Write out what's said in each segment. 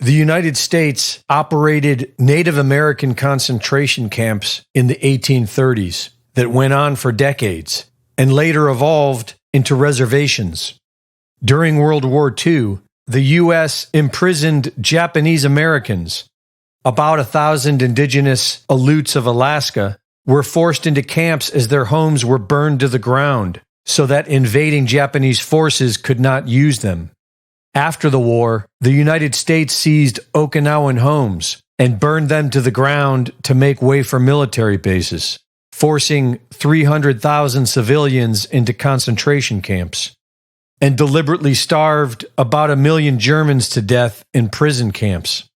The United States operated Native American concentration camps in the 1830s that went on for decades and later evolved into reservations. During World War II, the U.S. imprisoned Japanese Americans. About 1,000 indigenous Aleuts of Alaska were forced into camps as their homes were burned to the ground so that invading Japanese forces could not use them. After the war, the United States seized Okinawan homes and burned them to the ground to make way for military bases, forcing 300,000 civilians into concentration camps, and deliberately starved about 1 million Germans to death in prison camps.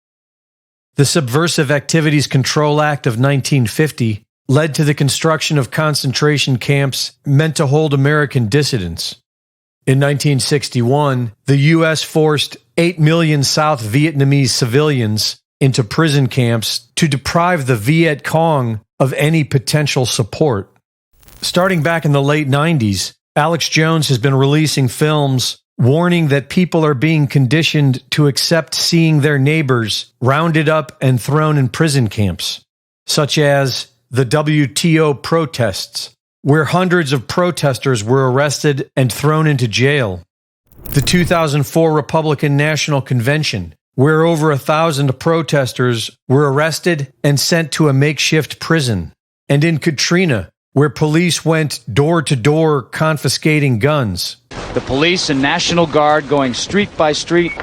The Subversive Activities Control Act of 1950 led to the construction of concentration camps meant to hold American dissidents. In 1961, the U.S. forced 8 million South Vietnamese civilians into prison camps to deprive the Viet Cong of any potential support. Starting back in the late 90s, Alex Jones has been releasing films warning that people are being conditioned to accept seeing their neighbors rounded up and thrown in prison camps, such as the WTO protests, where hundreds of protesters were arrested and thrown into jail. The 2004 Republican National Convention, where over 1,000 protesters were arrested and sent to a makeshift prison. And in Katrina, where police went door to door confiscating guns. The police and National Guard going street by street,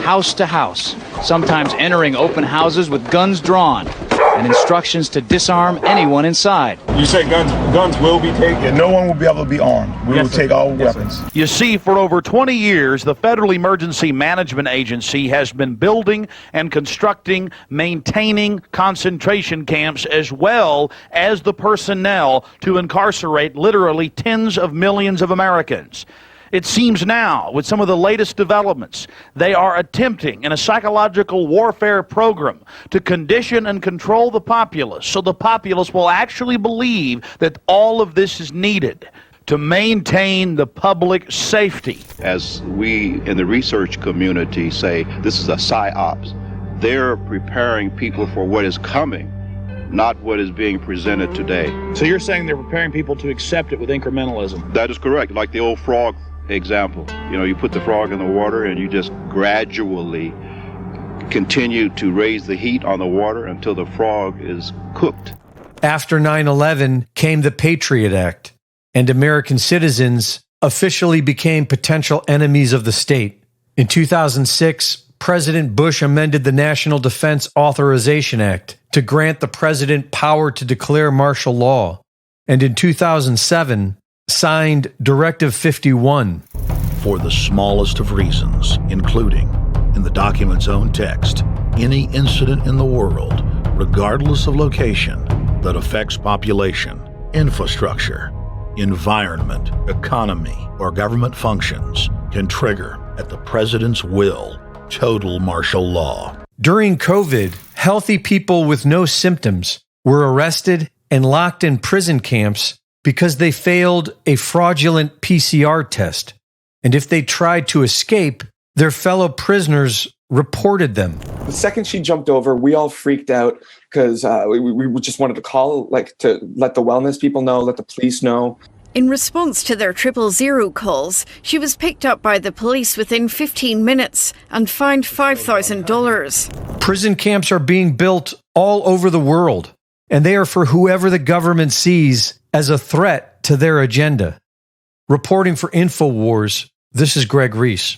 house to house, sometimes entering open houses with guns drawn, and instructions to disarm anyone inside. You say guns will be taken? Yeah, no one will be able to be armed. We will take all weapons. You see, for over 20 years, the Federal Emergency Management Agency has been building and constructing, maintaining concentration camps as well as the personnel to incarcerate literally tens of millions of Americans. It seems now, with some of the latest developments, they are attempting in a psychological warfare program to condition and control the populace so the populace will actually believe that all of this is needed to maintain the public safety. As we in the research community say, this is a psyops. They're preparing people for what is coming, not what is being presented today. So you're saying they're preparing people to accept it with incrementalism? That is correct, like the old frog example. You know, you put the frog in the water and you just gradually continue to raise the heat on the water until the frog is cooked. After 9/11 came the Patriot Act, and American citizens officially became potential enemies of the state. In 2006, President Bush amended the National Defense Authorization Act to grant the president power to declare martial law, and in 2007, signed Directive 51. For the smallest of reasons, including, in the document's own text, any incident in the world, regardless of location, that affects population, infrastructure, environment, economy, or government functions, can trigger, at the president's will, total martial law. During COVID, healthy people with no symptoms were arrested and locked in prison camps because they failed a fraudulent PCR test. And if they tried to escape, their fellow prisoners reported them. The second she jumped over, we all freaked out because we just wanted to call, to let the wellness people know, let the police know. In response to their 000 calls, she was picked up by the police within 15 minutes and fined $5,000. Prison camps are being built all over the world, and they are for whoever the government sees as a threat to their agenda. Reporting for InfoWars, this is Greg Reese.